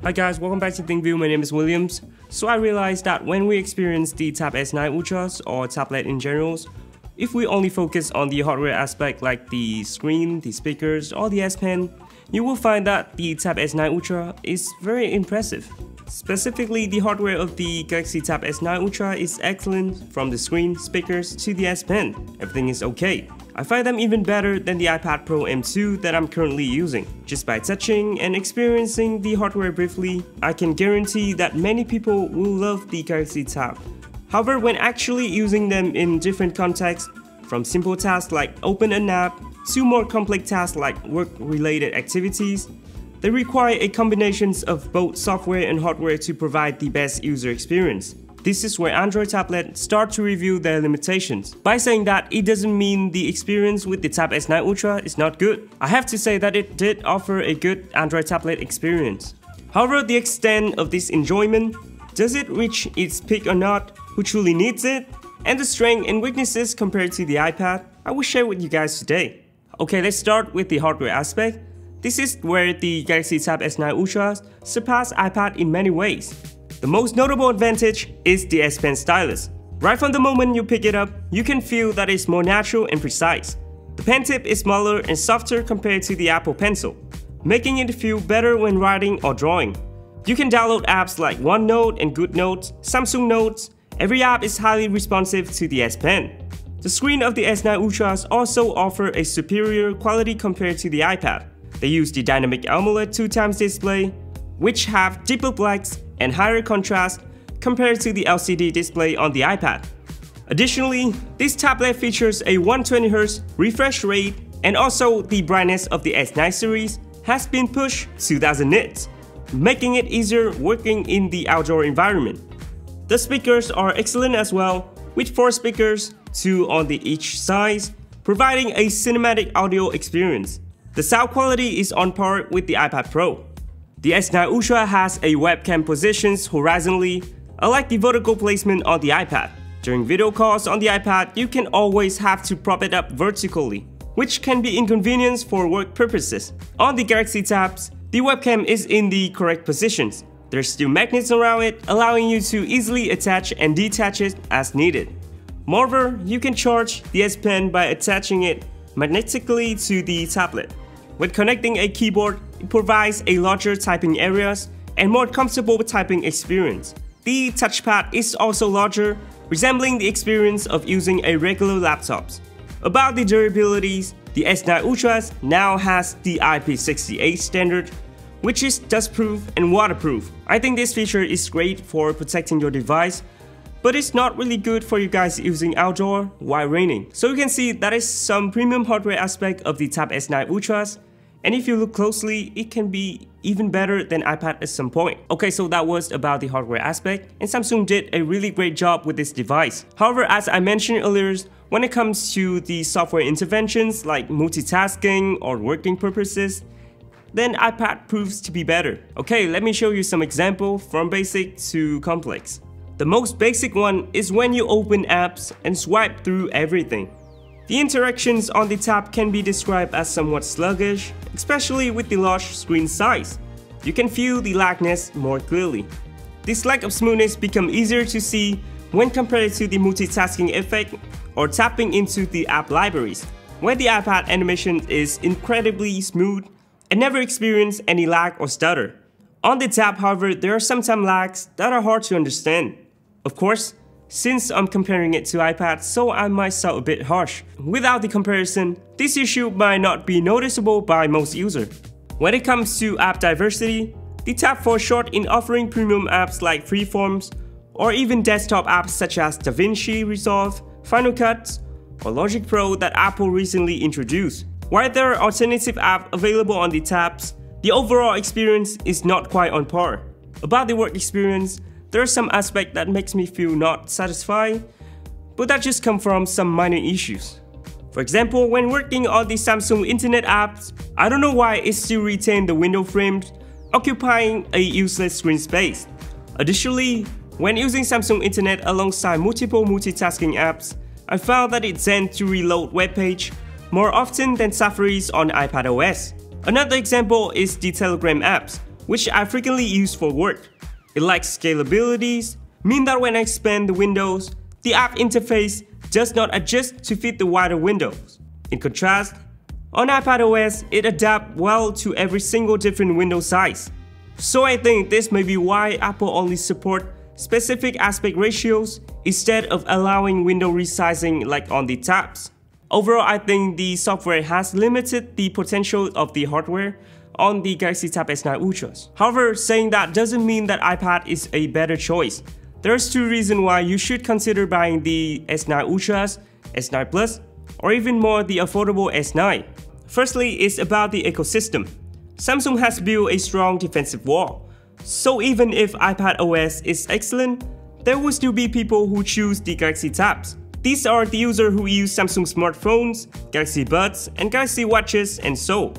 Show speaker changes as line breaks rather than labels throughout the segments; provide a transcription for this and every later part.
Hi guys, welcome back to ThinkView. My name is Williams. So I realized that when we experience the Tab S9 Ultras or tablet in general, if we only focus on the hardware aspect like the screen, the speakers, or the S Pen, you will find that the Tab S9 Ultra is very impressive. Specifically, the hardware of the Galaxy Tab S9 Ultra is excellent from the screen, speakers to the S Pen. Everything is okay. I find them even better than the iPad Pro M2 that I'm currently using. Just by touching and experiencing the hardware briefly, I can guarantee that many people will love the Galaxy Tab. However, when actually using them in different contexts, from simple tasks like open an app to more complex tasks like work-related activities, they require a combination of both software and hardware to provide the best user experience. This is where Android tablets start to reveal their limitations. By saying that, it doesn't mean the experience with the Tab S9 Ultra is not good. I have to say that it did offer a good Android tablet experience. However, the extent of this enjoyment, does it reach its peak or not, who truly needs it, and the strengths and weaknesses compared to the iPad, I will share with you guys today. Okay, let's start with the hardware aspect. This is where the Galaxy Tab S9 Ultra surpass iPad in many ways. The most notable advantage is the S Pen stylus. Right from the moment you pick it up, you can feel that it's more natural and precise. The pen tip is smaller and softer compared to the Apple Pencil, making it feel better when writing or drawing. You can download apps like OneNote and GoodNotes, Samsung Notes. Every app is highly responsive to the S Pen. The screen of the S9 Ultras also offer a superior quality compared to the iPad. They use the dynamic AMOLED 2x display, which have deeper blacks and higher contrast compared to the LCD display on the iPad. Additionally, this tablet features a 120Hz refresh rate, and also the brightness of the S9 series has been pushed to 1000 nits, making it easier working in the outdoor environment. The speakers are excellent as well, with 4 speakers, 2 on each side, providing a cinematic audio experience. The sound quality is on par with the iPad Pro. The S9 Ultra has a webcam positioned horizontally, unlike the vertical placement on the iPad. During video calls on the iPad, you can always have to prop it up vertically, which can be inconvenient for work purposes. On the Galaxy Tabs, the webcam is in the correct positions. There's still magnets around it, allowing you to easily attach and detach it as needed. Moreover, you can charge the S Pen by attaching it magnetically to the tablet. When connecting a keyboard, it provides a larger typing areas and more comfortable typing experience. The touchpad is also larger, resembling the experience of using a regular laptop. About the durabilities, the S9 Ultras now has the IP68 standard, which is dustproof and waterproof. I think this feature is great for protecting your device, but it's not really good for you guys using outdoor while raining. So you can see that is some premium hardware aspect of the Tab S9 Ultras. And if you look closely, it can be even better than iPad at some point. Okay, so that was about the hardware aspect, and Samsung did a really great job with this device. However, as I mentioned earlier, when it comes to the software interventions like multitasking or working purposes, then iPad proves to be better. Okay, let me show you some examples from basic to complex. The most basic one is when you open apps and swipe through everything. The interactions on the tab can be described as somewhat sluggish, especially with the large screen size. You can feel the lagness more clearly. This lack of smoothness becomes easier to see when compared to the multitasking effect or tapping into the app libraries, where the iPad animation is incredibly smooth and never experience any lag or stutter. On the tab, however, there are sometimes lags that are hard to understand. Of course, since I'm comparing it to iPad, so I might sound a bit harsh. Without the comparison, this issue might not be noticeable by most users. When it comes to app diversity, the tab falls short in offering premium apps like Freeforms, or even desktop apps such as DaVinci Resolve, Final Cut, or Logic Pro that Apple recently introduced. While there are alternative apps available on the tabs, the overall experience is not quite on par. About the work experience, there are some aspects that makes me feel not satisfied, but that just come from some minor issues. For example, when working on the Samsung Internet apps, I don't know why it still retains the window frames, occupying a useless screen space. Additionally, when using Samsung Internet alongside multiple multitasking apps, I found that it tends to reload web page more often than Safari's on iPadOS. Another example is the Telegram apps. which I frequently use for work. It lacks scalabilities, meaning that when I expand the windows, the app interface does not adjust to fit the wider windows. In contrast, on iPadOS, it adapts well to every single different window size. So I think this may be why Apple only supports specific aspect ratios instead of allowing window resizing like on the tabs. Overall, I think the software has limited the potential of the hardware on the Galaxy Tab S9 Ultras. However, saying that doesn't mean that iPad is a better choice. There's two reasons why you should consider buying the S9 Ultras, S9 Plus, or even more the affordable S9. Firstly, it's about the ecosystem. Samsung has built a strong defensive wall. So even if iPadOS is excellent, there will still be people who choose the Galaxy Tabs. These are the users who use Samsung smartphones, Galaxy Buds, and Galaxy Watches, and so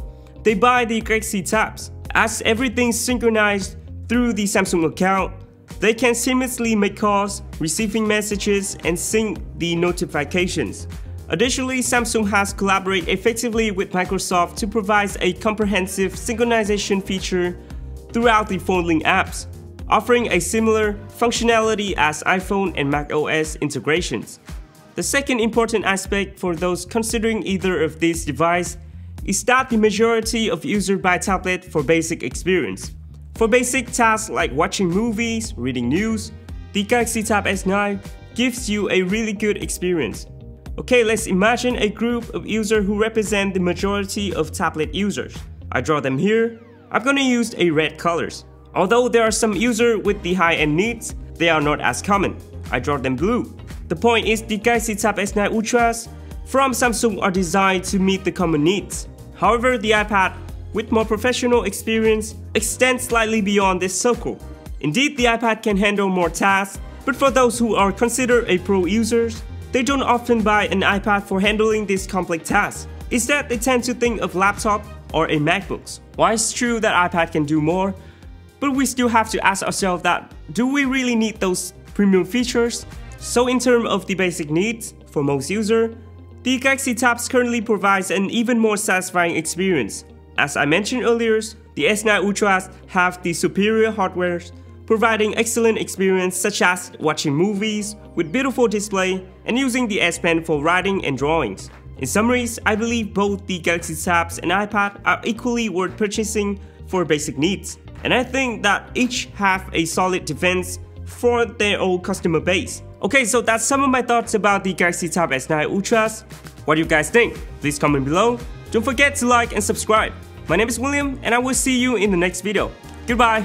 they buy the Galaxy Tabs. As everything's synchronized through the Samsung account, they can seamlessly make calls, receiving messages, and sync the notifications. Additionally, Samsung has collaborated effectively with Microsoft to provide a comprehensive synchronization feature throughout the phone link apps, offering a similar functionality as iPhone and macOS integrations. The second important aspect for those considering either of these devices is that the majority of users buy tablet for basic experience. For basic tasks like watching movies, reading news, the Galaxy Tab S9 gives you a really good experience. Okay, let's imagine a group of users who represent the majority of tablet users. I draw them here. I'm gonna use a red colors. Although there are some users with the high-end needs, they are not as common. I draw them blue. The point is the Galaxy Tab S9 Ultras from Samsung are designed to meet the common needs. However, the iPad, with more professional experience, extends slightly beyond this circle. Indeed, the iPad can handle more tasks, but for those who are considered a pro users, they don't often buy an iPad for handling these complex tasks. Instead, they tend to think of laptop or a MacBooks. While it's true that iPad can do more, but we still have to ask ourselves that, do we really need those premium features? So in terms of the basic needs, for most users, the Galaxy Tabs currently provides an even more satisfying experience. As I mentioned earlier, the S9 Ultras have the superior hardware, providing excellent experience such as watching movies with beautiful display and using the S Pen for writing and drawings. In summary, I believe both the Galaxy Tabs and iPad are equally worth purchasing for basic needs, and I think that each have a solid defense for their own customer base. Okay, so that's some of my thoughts about the Galaxy Tab S9 Ultras. What do you guys think? Please comment below. Don't forget to like and subscribe. My name is William, and I will see you in the next video. Goodbye!